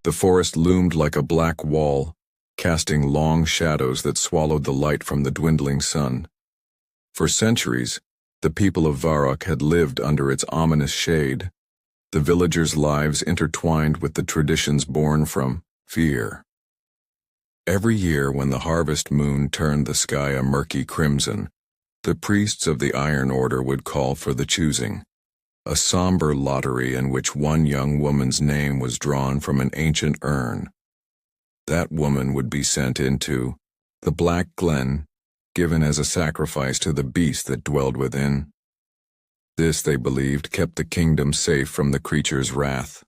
The forest loomed like a black wall, casting long shadows that swallowed the light from the dwindling sun. For centuries, the people of Varrock had lived under its ominous shade, the villagers' lives intertwined with the traditions born from fear. Every year when the harvest moon turned the sky a murky crimson, the priests of the Iron Order would call for the choosing, a somber lottery in which one young woman's name was drawn from an ancient urn. That woman would be sent into the Black Glen, given as a sacrifice to the beast that dwelled within. This, they believed, kept the kingdom safe from the creature's wrath.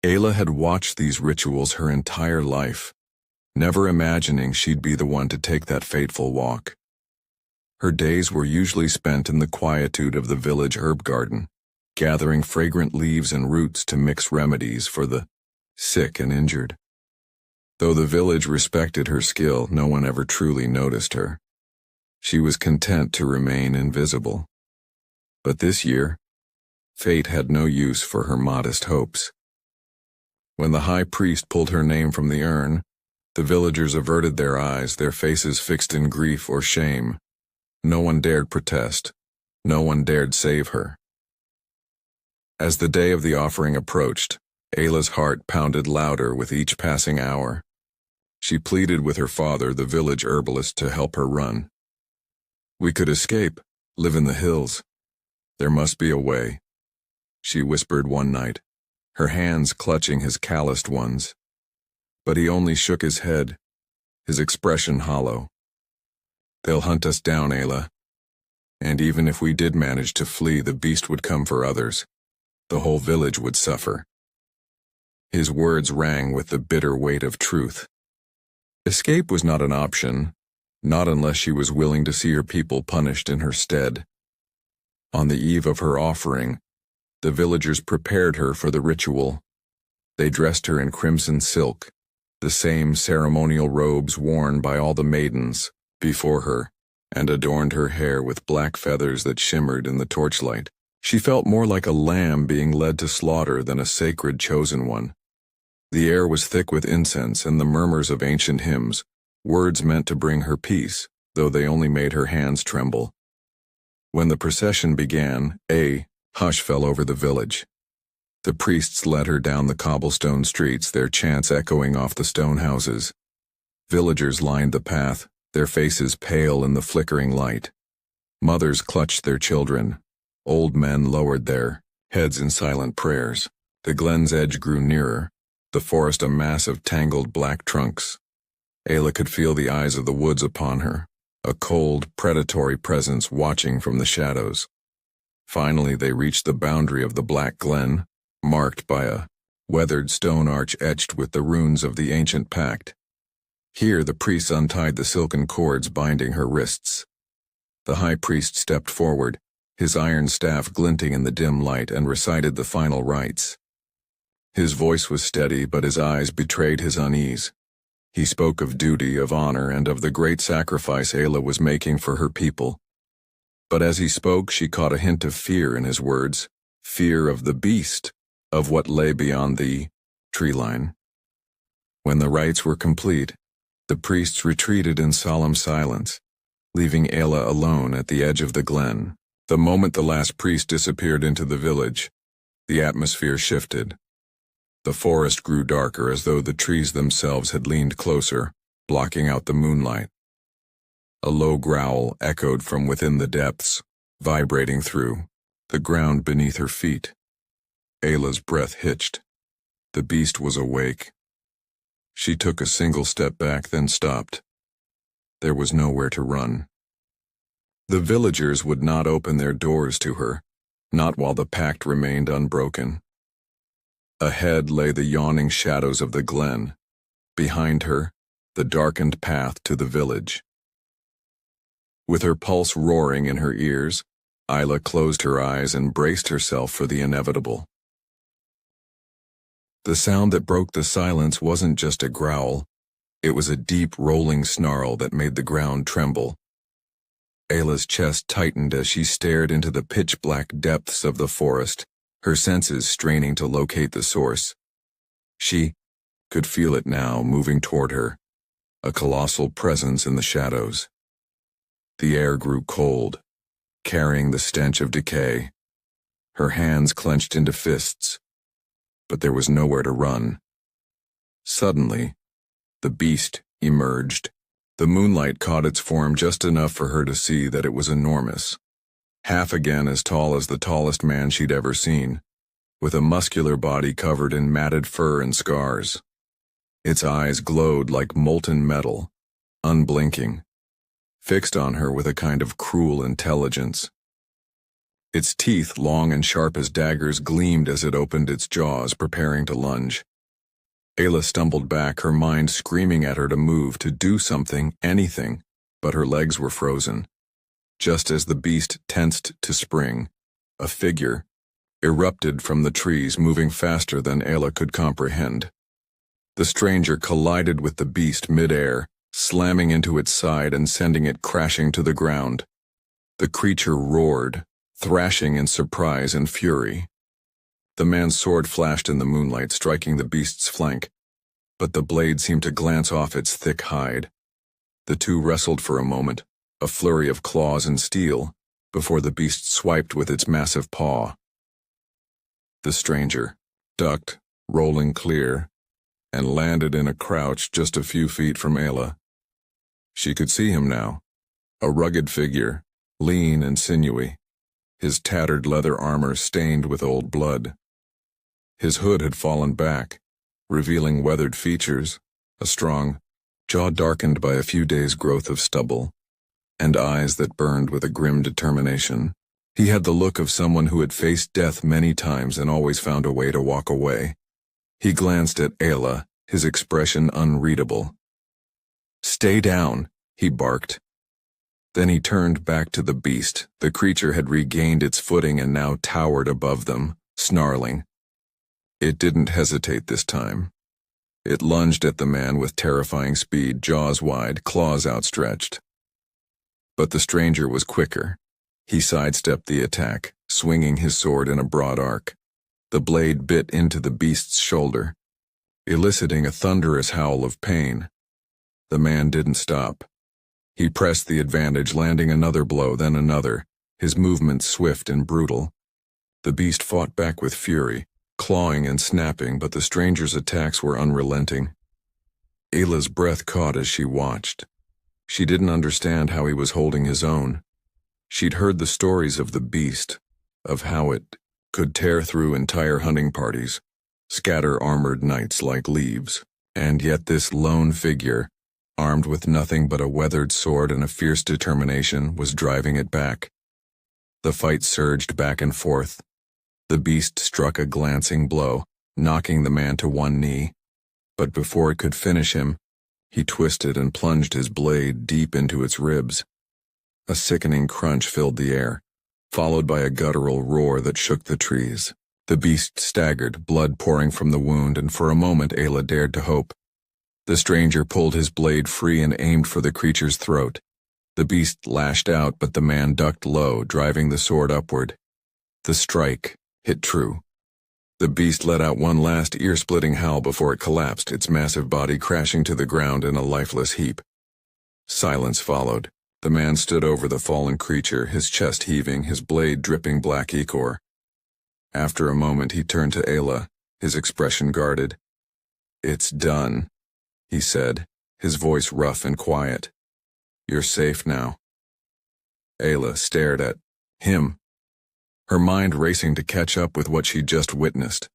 Ayla had watched these rituals her entire life, never imagining she'd be the one to take that fateful walk. Her days were usually spent in the quietude of the village herb garden, gathering fragrant leaves and roots to mix remedies for the sick and injured. Though the village respected her skill, no one ever truly noticed her. She was content to remain invisible. But this year, fate had no use for her modest hopes. When the high priest pulled her name from the urn, the villagers averted their eyes, their faces fixed in grief or shame. No one dared protest. No one dared save her. As the day of the offering approached, Ayla's heart pounded louder with each passing hour. She pleaded with her father, the village herbalist, to help her run. "We could escape, live in the hills. There must be a way," she whispered one night, her hands clutching his calloused ones. But he only shook his head, his expression hollow. "They'll hunt us down, Ayla. And even if we did manage to flee, the beast would come for others. The whole village would suffer." His words rang with the bitter weight of truth. Escape was not an option, not unless she was willing to see her people punished in her stead. On the eve of her offering, the villagers prepared her for the ritual. They dressed her in crimson silk, the same ceremonial robes worn by all the maidens before her, and adorned her hair with black feathers that shimmered in the torchlight. She felt more like a lamb being led to slaughter than a sacred chosen one. The air was thick with incense and the murmurs of ancient hymns, words meant to bring her peace, though they only made her hands tremble. When the procession began, a hush fell over the village. The priests led her down the cobblestone streets, their chants echoing off the stone houses. Villagers lined the path, their faces pale in the flickering light. Mothers clutched their children. Old men lowered their heads in silent prayers. The glen's edge grew nearer, the forest a mass of tangled black trunks. Ayla could feel the eyes of the woods upon her, a cold, predatory presence watching from the shadows. Finally, they reached the boundary of the Black Glen, marked by a weathered stone arch etched with the runes of the ancient pact. Here the priests untied the silken cords binding her wrists. The high priest stepped forward, his iron staff glinting in the dim light, and recited the final rites. His voice was steady, but his eyes betrayed his unease. He spoke of duty, of honor, and of the great sacrifice Ayla was making for her people. But as he spoke, she caught a hint of fear in his words, fear of the beast, of what lay beyond the tree line. When the rites were complete, the priests retreated in solemn silence, leaving Ayla alone at the edge of the glen. The moment the last priest disappeared into the village, the atmosphere shifted. The forest grew darker, as though the trees themselves had leaned closer, blocking out the moonlight. A low growl echoed from within the depths, vibrating through the ground beneath her feet. Ayla's breath hitched. The beast was awake. She took a single step back, then stopped. There was nowhere to run. The villagers would not open their doors to her, not while the pact remained unbroken. Ahead lay the yawning shadows of the glen. Behind her, the darkened path to the village. With her pulse roaring in her ears, Ayla closed her eyes and braced herself for the inevitable. The sound that broke the silence wasn't just a growl. It was a deep, rolling snarl that made the ground tremble. Ayla's chest tightened as she stared into the pitch-black depths of the forest, her senses straining to locate the source. She could feel it now, moving toward her, a colossal presence in the shadows. The air grew cold, carrying the stench of decay. Her hands clenched into fists, but there was nowhere to run. Suddenly, the beast emerged. The moonlight caught its form just enough for her to see that it was enormous, half again as tall as the tallest man she'd ever seen, with a muscular body covered in matted fur and scars. Its eyes glowed like molten metal, unblinking, fixed on her with a kind of cruel intelligence. Its teeth, long and sharp as daggers, gleamed as it opened its jaws, preparing to lunge. Ayla stumbled back, her mind screaming at her to move, to do something, anything, but her legs were frozen. Just as the beast tensed to spring, a figure erupted from the trees, moving faster than Ayla could comprehend. The stranger collided with the beast mid-air, slamming into its side and sending it crashing to the ground. The creature roared, thrashing in surprise and fury. The man's sword flashed in the moonlight, striking the beast's flank, but the blade seemed to glance off its thick hide. The two wrestled for a moment, a flurry of claws and steel, before the beast swiped with its massive paw. The stranger ducked, rolling clear, and landed in a crouch just a few feet from Ayla. She could see him now, a rugged figure, lean and sinewy, his tattered leather armor stained with old blood. His hood had fallen back, revealing weathered features, a strong jaw darkened by a few days' growth of stubble, and eyes that burned with a grim determination. He had the look of someone who had faced death many times and always found a way to walk away. He glanced at Ayla, his expression unreadable. "Stay down," he barked. Then he turned back to the beast. The creature had regained its footing and now towered above them, snarling. It didn't hesitate this time. It lunged at the man with terrifying speed, jaws wide, claws outstretched. But the stranger was quicker. He sidestepped the attack, swinging his sword in a broad arc. The blade bit into the beast's shoulder, eliciting a thunderous howl of pain. The man didn't stop. He pressed the advantage, landing another blow, then another, his movements swift and brutal. The beast fought back with fury, clawing and snapping, but the stranger's attacks were unrelenting. Ayla's breath caught as she watched. She didn't understand how he was holding his own. She'd heard the stories of the beast, of how it could tear through entire hunting parties, scatter armored knights like leaves, and yet this lone figure, armed with nothing but a weathered sword and a fierce determination, was driving it back. The fight surged back and forth. The beast struck a glancing blow, knocking the man to one knee, but before it could finish him, he twisted and plunged his blade deep into its ribs. A sickening crunch filled the air, followed by a guttural roar that shook the trees. The beast staggered, blood pouring from the wound, and for a moment Ayla dared to hope. The stranger pulled his blade free and aimed for the creature's throat. The beast lashed out, but the man ducked low, driving the sword upward. The strike hit true. The beast let out one last ear-splitting howl before it collapsed, its massive body crashing to the ground in a lifeless heap. Silence followed. The man stood over the fallen creature, his chest heaving, his blade dripping black ichor. After a moment he turned to Ayla, his expression guarded. "It's done," he said, his voice rough and quiet. "You're safe now." Ayla stared at him, her mind racing to catch up with what she'd just witnessed.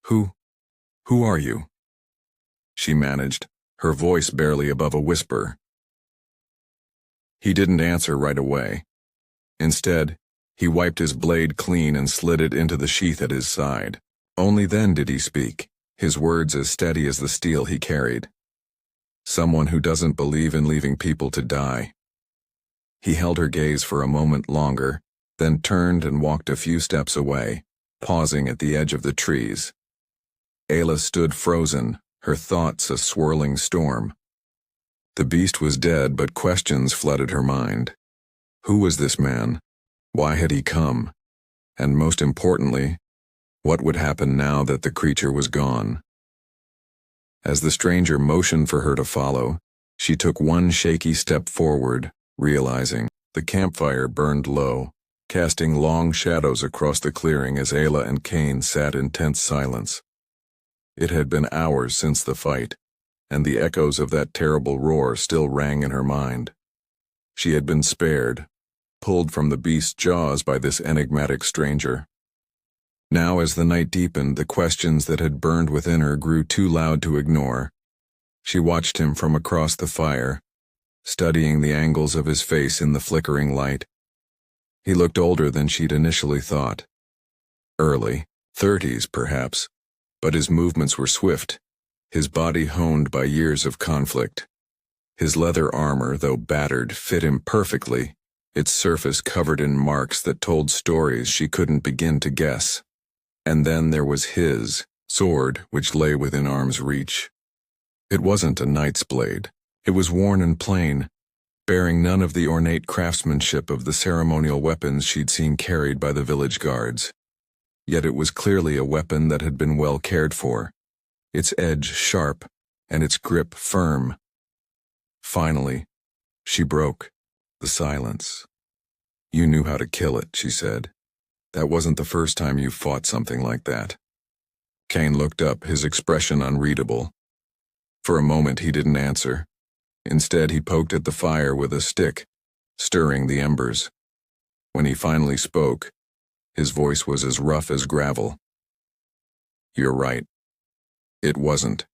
Who are you?" she managed, her voice barely above a whisper. He didn't answer right away. Instead, he wiped his blade clean and slid it into the sheath at his side. Only then did he speak, his words as steady as the steel he carried. "Someone who doesn't believe in leaving people to die." He held her gaze for a moment longer, then turned and walked a few steps away, pausing at the edge of the trees. Ayla stood frozen, her thoughts a swirling storm. The beast was dead, but questions flooded her mind. Who was this man? Why had he come? And most importantly, what would happen now that the creature was gone? As the stranger motioned for her to follow, she took one shaky step forward, realizing the campfire burned low, casting long shadows across the clearing as Ayla and Kane sat in tense silence. It had been hours since the fight, and the echoes of that terrible roar still rang in her mind. She had been spared, pulled from the beast's jaws by this enigmatic stranger. Now, as the night deepened, the questions that had burned within her grew too loud to ignore. She watched him from across the fire, studying the angles of his face in the flickering light. He looked older than she'd initially thought. Early 30s, perhaps, but his movements were swift, his body honed by years of conflict. His leather armor, though battered, fit him perfectly, its surface covered in marks that told stories she couldn't begin to guess. And then there was his sword, which lay within arm's reach. It wasn't a knight's blade. It was worn and plain, bearing none of the ornate craftsmanship of the ceremonial weapons she'd seen carried by the village guards. Yet it was clearly a weapon that had been well cared for, its edge sharp and its grip firm. Finally, she broke the silence. "You knew how to kill it," she said. "That wasn't the first time you fought something like that." Kane looked up, his expression unreadable. For a moment he didn't answer. Instead, he poked at the fire with a stick, stirring the embers. When he finally spoke, his voice was as rough as gravel. "You're right. It wasn't."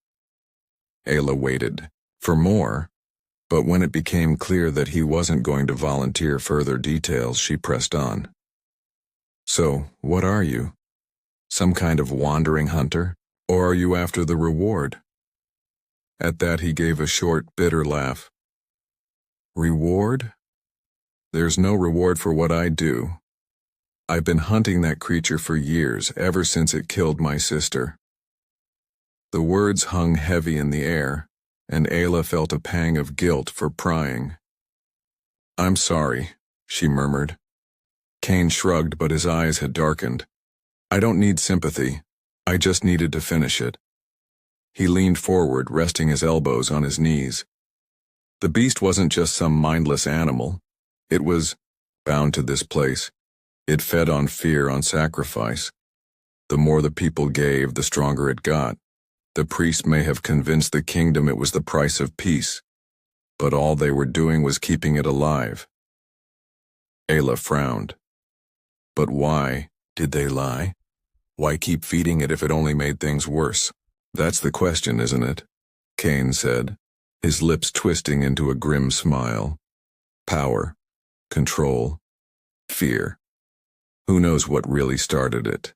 Ayla waited for more, but when it became clear that he wasn't going to volunteer further details, she pressed on. "So, what are you? Some kind of wandering hunter? Or are you after the reward?" At that he gave a short, bitter laugh. "Reward? There's no reward for what I do. I've been hunting that creature for years, ever since it killed my sister." The words hung heavy in the air, and Ayla felt a pang of guilt for prying. "I'm sorry," she murmured. Kane shrugged, but his eyes had darkened. "I don't need sympathy. I just needed to finish it." He leaned forward, resting his elbows on his knees. The beast wasn't just some mindless animal. It was bound to this place. It fed on fear, on sacrifice. The more the people gave, the stronger it got. The priest may have convinced the kingdom it was the price of peace, but all they were doing was keeping it alive. Ayla frowned. But why did they lie? Why keep feeding it if it only made things worse? "That's the question, isn't it?" Kane said, his lips twisting into a grim smile. "Power, control, fear. Who knows what really started it?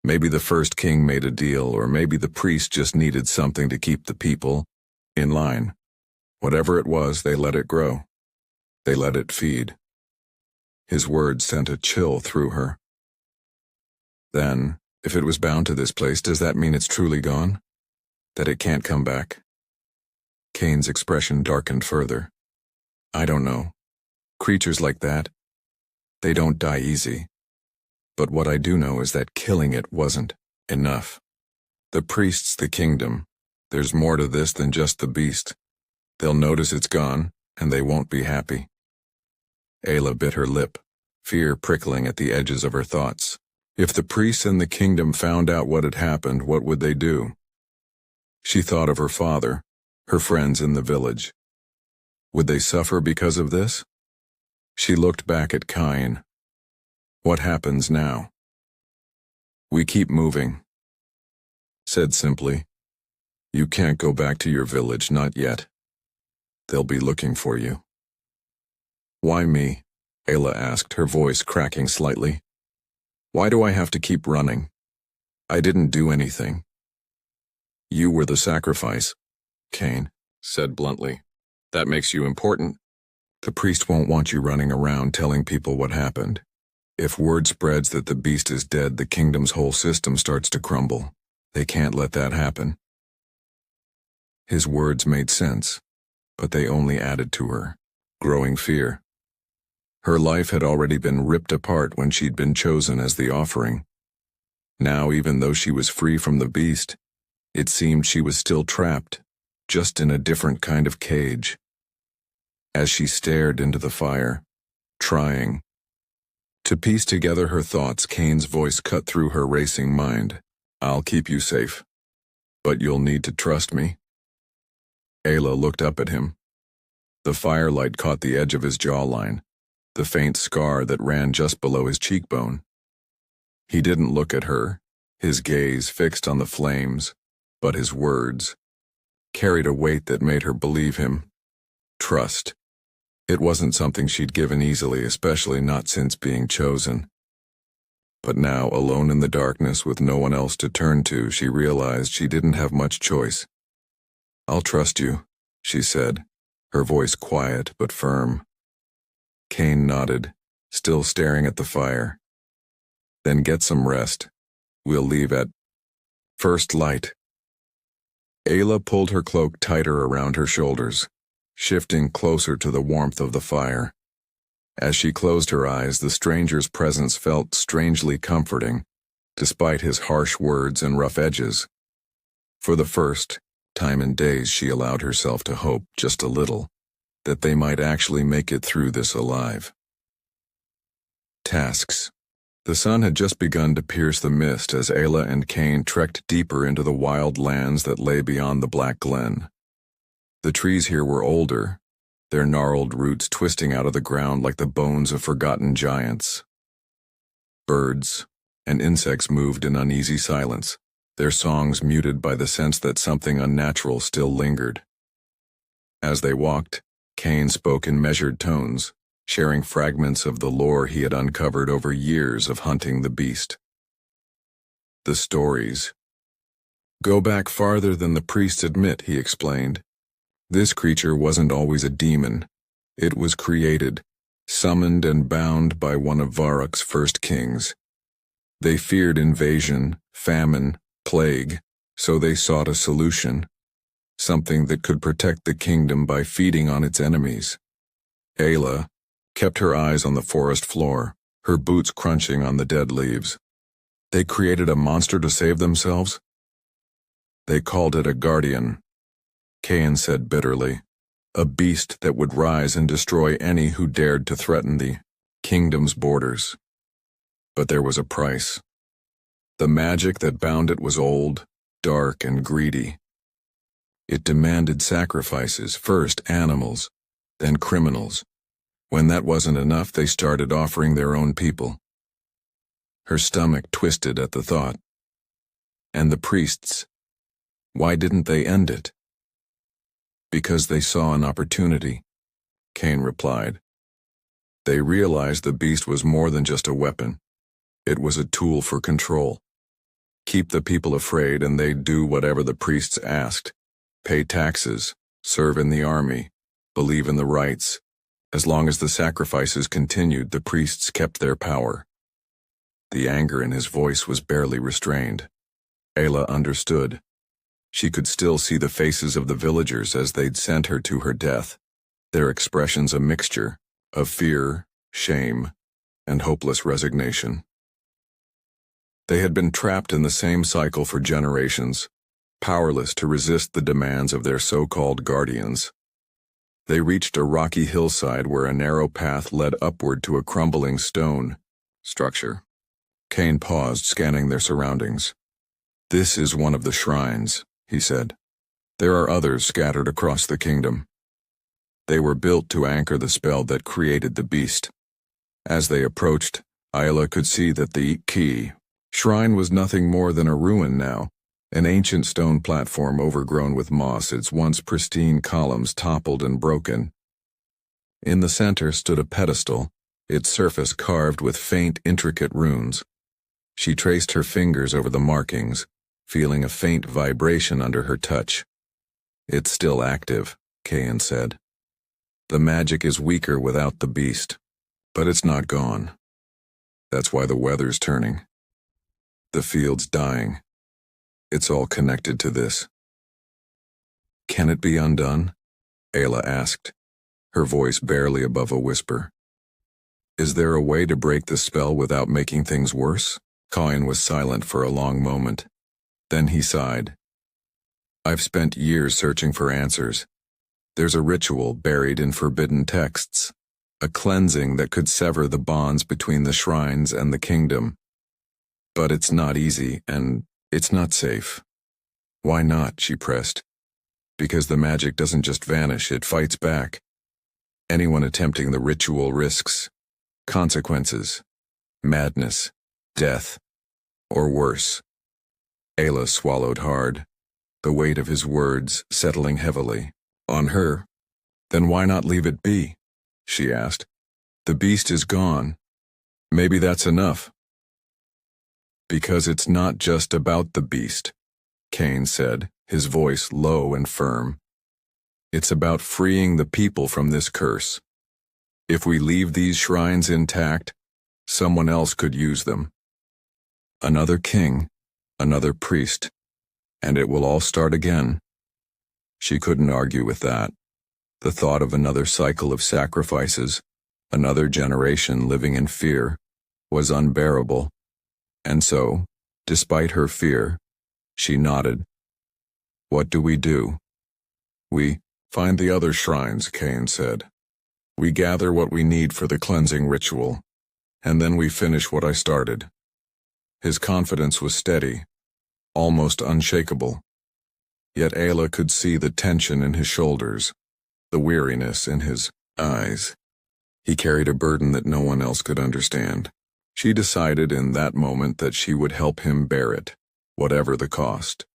Maybe the first king made a deal, or maybe the priest just needed something to keep the people in line. Whatever it was, they let it grow. They let it feed." His words sent a chill through her. "Then, if it was bound to this place, does that mean it's truly gone? That it can't come back?" Kane's expression darkened further. "I don't know. Creatures like that, they don't die easy. But what I do know is that killing it wasn't enough. The priests, the kingdom, there's more to this than just the beast. They'll notice it's gone, and they won't be happy." Ayla bit her lip, fear prickling at the edges of her thoughts. If the priests and the kingdom found out what had happened, what would they do? She thought of her father, her friends in the village. Would they suffer because of this? She looked back at Kine. "What happens now?" "We keep moving," said simply. "You can't go back to your village, not yet. They'll be looking for you." "Why me?" Ayla asked, her voice cracking slightly. "Why do I have to keep running? I didn't do anything." "You were the sacrifice," Kane said bluntly. "That makes you important. The priest won't want you running around telling people what happened. If word spreads that the beast is dead, the kingdom's whole system starts to crumble. They can't let that happen." His words made sense, but they only added to her growing fear. Her life had already been ripped apart when she'd been chosen as the offering. Now, even though she was free from the beast, It seemed she was still trapped, just in a different kind of cage. As she stared into the fire, trying to piece together her thoughts, Kane's voice cut through her racing mind. "I'll keep you safe, but you'll need to trust me." Ayla looked up at him. The firelight caught the edge of his jawline, the faint scar that ran just below his cheekbone. He didn't look at her, his gaze fixed on the flames, but his words carried a weight that made her believe him. Trust. It wasn't something she'd given easily, especially not since being chosen. But now, alone in the darkness with no one else to turn to, she realized she didn't have much choice. "I'll trust you," she said, her voice quiet but firm. Kane nodded, still staring at the fire. "Then get some rest. We'll leave at first light." Ayla pulled her cloak tighter around her shoulders, shifting closer to the warmth of the fire. As she closed her eyes, the stranger's presence felt strangely comforting, despite his harsh words and rough edges. For the first time in days, she allowed herself to hope, just a little, that they might actually make it through this alive. Tasks. The sun had just begun to pierce the mist as Ayla and Kane trekked deeper into the wild lands that lay beyond the Black Glen. The trees here were older, their gnarled roots twisting out of the ground like the bones of forgotten giants. Birds and insects moved in uneasy silence, their songs muted by the sense that something unnatural still lingered. As they walked, Kane spoke in measured tones, sharing fragments of the lore he had uncovered over years of hunting the beast. The stories go back farther than the priests admit, he explained. This creature wasn't always a demon. It was created, summoned and bound by one of Varrock's first kings. They feared invasion, famine, plague, so they sought a solution, something that could protect the kingdom by feeding on its enemies. Ayla kept her eyes on the forest floor, her boots crunching on the dead leaves. They created a monster to save themselves? They called it a guardian, Kane said bitterly. A beast that would rise and destroy any who dared to threaten the kingdom's borders. But there was a price. The magic that bound it was old, dark, and greedy. It demanded sacrifices, first animals, then criminals. When that wasn't enough, they started offering their own people. Her stomach twisted at the thought. And the priests? Why didn't they end it? Because they saw an opportunity, Kane replied. They realized the beast was more than just a weapon. It was a tool for control. Keep the people afraid and they'd do whatever the priests asked. Pay taxes, serve in the army, believe in the rites. As long as the sacrifices continued, the priests kept their power. The anger in his voice was barely restrained. Ayla understood. She could still see the faces of the villagers as they'd sent her to her death, their expressions a mixture of fear, shame, and hopeless resignation. They had been trapped in the same cycle for generations, powerless to resist the demands of their so-called guardians. They reached a rocky hillside where a narrow path led upward to a crumbling stone structure. Kane paused, scanning their surroundings. This is one of the shrines, he said. There are others scattered across the kingdom. They were built to anchor the spell that created the beast. As they approached, Ayla could see that the key shrine was nothing more than a ruin now, an ancient stone platform overgrown with moss, its once pristine columns toppled and broken. In the center stood a pedestal, its surface carved with faint, intricate runes. She traced her fingers over the markings, feeling a faint vibration under her touch. It's still active, Kane said. The magic is weaker without the beast, but it's not gone. That's why the weather's turning. The field's dying. It's all connected to this. Can it be undone? Ayla asked, her voice barely above a whisper. Is there a way to break the spell without making things worse? Kane was silent for a long moment. Then he sighed. I've spent years searching for answers. There's a ritual buried in forbidden texts, a cleansing that could sever the bonds between the shrines and the kingdom. But it's not easy, and it's not safe. Why not? She pressed. Because the magic doesn't just vanish, it fights back. Anyone attempting the ritual risks consequences, madness, death, or worse. Ayla swallowed hard, the weight of his words settling heavily on her. Then why not leave it be? She asked. The beast is gone. Maybe that's enough. Because it's not just about the beast, Kane said, his voice low and firm. It's about freeing the people from this curse. If we leave these shrines intact, someone else could use them. Another king, another priest, and it will all start again. She couldn't argue with that. The thought of another cycle of sacrifices, another generation living in fear, was unbearable. And so, despite her fear, she nodded. What do we do? We find the other shrines, Kane said. We gather what we need for the cleansing ritual, and then we finish what I started. His confidence was steady, almost unshakable. Yet Ayla could see the tension in his shoulders, the weariness in his eyes. He carried a burden that no one else could understand. She decided in that moment that she would help him bear it, whatever the cost.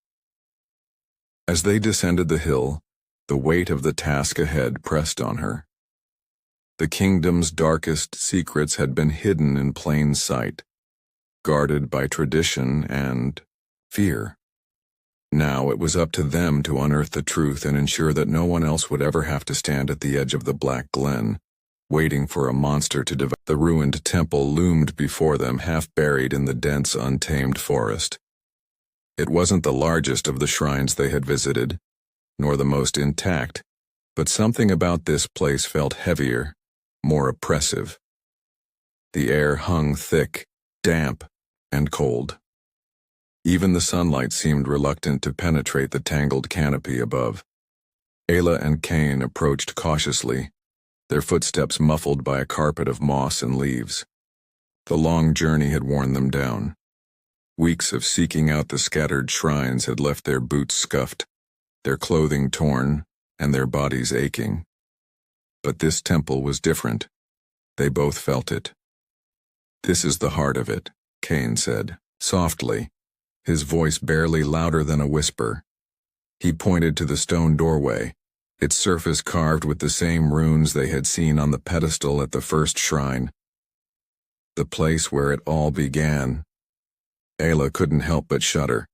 As they descended the hill, the weight of the task ahead pressed on her. The kingdom's darkest secrets had been hidden in plain sight, guarded by tradition and fear. Now it was up to them to unearth the truth and ensure that no one else would ever have to stand at the edge of the Black Glen, waiting for a monster to devour. The ruined temple loomed before them, half buried in the dense, untamed forest. It wasn't the largest of the shrines they had visited, nor the most intact, but something about this place felt heavier, more oppressive. The air hung thick, damp, and cold. Even the sunlight seemed reluctant to penetrate the tangled canopy above. Ayla and Kane approached cautiously, their footsteps muffled by a carpet of moss and leaves. The long journey had worn them down. Weeks of seeking out the scattered shrines had left their boots scuffed, their clothing torn, and their bodies aching. But this temple was different. They both felt it. This is the heart of it, Kane said, softly, his voice barely louder than a whisper. He pointed to the stone doorway, its surface carved with the same runes they had seen on the pedestal at the first shrine. The place where it all began. Ayla couldn't help but shudder.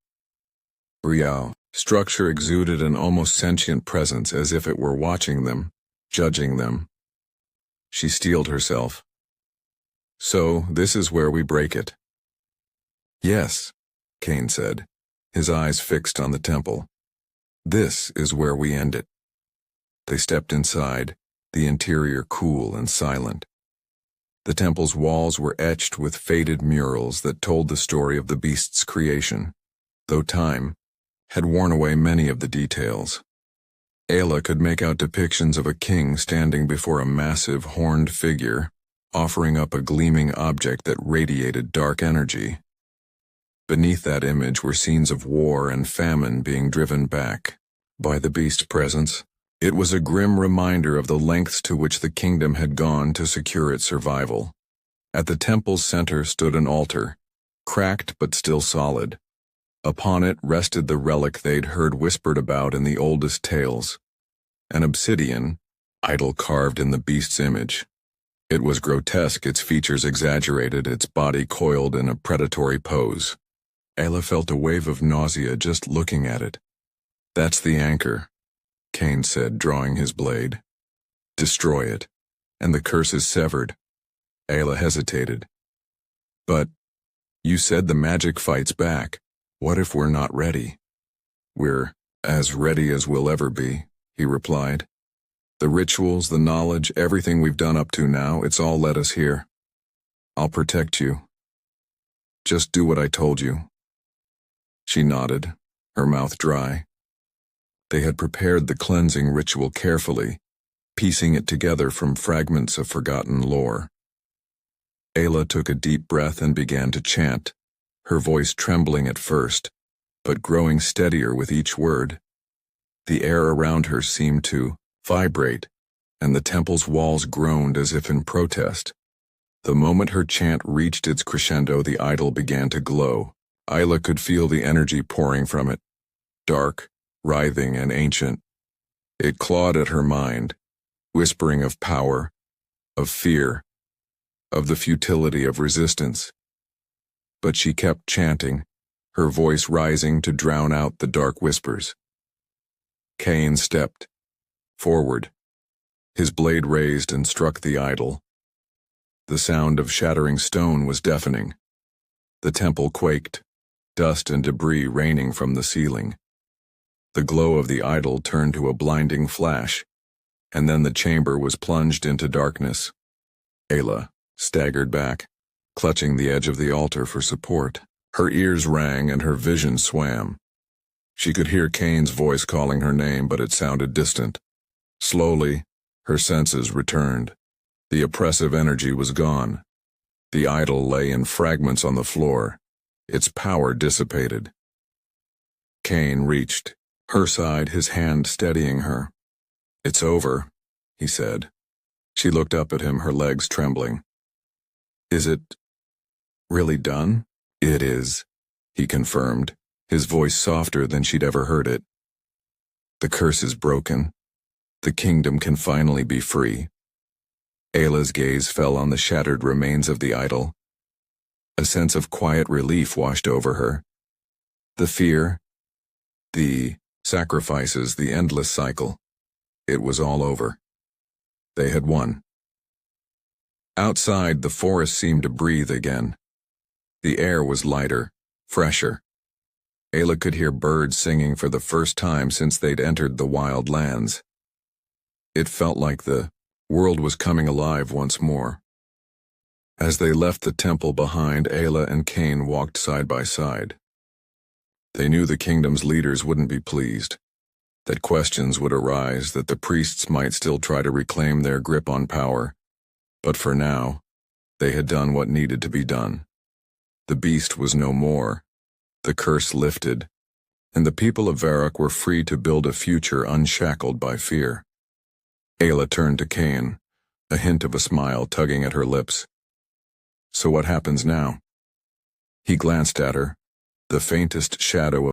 Real structure exuded an almost sentient presence, as if it were watching them, judging them. She steeled herself. So, this is where we break it. Yes, Kane said, his eyes fixed on the temple. This is where we end it. They stepped inside, the interior cool and silent. The temple's walls were etched with faded murals that told the story of the beast's creation, though time had worn away many of the details. Ayla could make out depictions of a king standing before a massive horned figure, offering up a gleaming object that radiated dark energy. Beneath that image were scenes of war and famine being driven back by the beast's presence. It was a grim reminder of the lengths to which the kingdom had gone to secure its survival. At the temple's center stood an altar, cracked but still solid. Upon it rested the relic they'd heard whispered about in the oldest tales, an obsidian, idol carved in the beast's image. It was grotesque, its features exaggerated, its body coiled in a predatory pose. Ayla felt a wave of nausea just looking at it. That's the anchor, Kane said, drawing his blade. Destroy it, and the curse is severed. Ayla hesitated. But, you said the magic fights back. What if we're not ready? We're as ready as we'll ever be, he replied. The rituals, the knowledge, everything we've done up to now, it's all led us here. I'll protect you. Just do what I told you. She nodded, her mouth dry. They had prepared the cleansing ritual carefully, piecing it together from fragments of forgotten lore. Ayla took a deep breath and began to chant, her voice trembling at first, but growing steadier with each word. The air around her seemed to vibrate, and the temple's walls groaned as if in protest. The moment her chant reached its crescendo, the idol began to glow. Ayla could feel the energy pouring from it, dark, writhing, and ancient. It clawed at her mind, whispering of power, of fear, of the futility of resistance. But she kept chanting, her voice rising to drown out the dark whispers. Cain stepped forward, his blade raised and struck the idol. The sound of shattering stone was deafening. The temple quaked, dust and debris raining from the ceiling. The glow of the idol turned to a blinding flash, and then the chamber was plunged into darkness. Ayla staggered back, clutching the edge of the altar for support. Her ears rang and her vision swam. She could hear Cain's voice calling her name, but it sounded distant. Slowly, her senses returned. The oppressive energy was gone. The idol lay in fragments on the floor, its power dissipated. Cain reached her side, his hand steadying her. "It's over," he said. She looked up at him, her legs trembling. "Is it really done?" "It is," he confirmed, his voice softer than she'd ever heard it. "The curse is broken. The kingdom can finally be free." Ayla's gaze fell on the shattered remains of the idol. A sense of quiet relief washed over her. The fear, the sacrifices, the endless cycle. It was all over. They had won. Outside, the forest seemed to breathe again. The air was lighter, fresher. Ayla could hear birds singing for the first time since they'd entered the wild lands. It felt like the world was coming alive once more. As they left the temple behind, Ayla and Cain walked side by side. They knew the kingdom's leaders wouldn't be pleased, that questions would arise, that the priests might still try to reclaim their grip on power. But for now, they had done what needed to be done. The beast was no more, the curse lifted, and the people of Varrock were free to build a future unshackled by fear. Ayla turned to Cain, a hint of a smile tugging at her lips. "So what happens now?" He glanced at her, the faintest shadow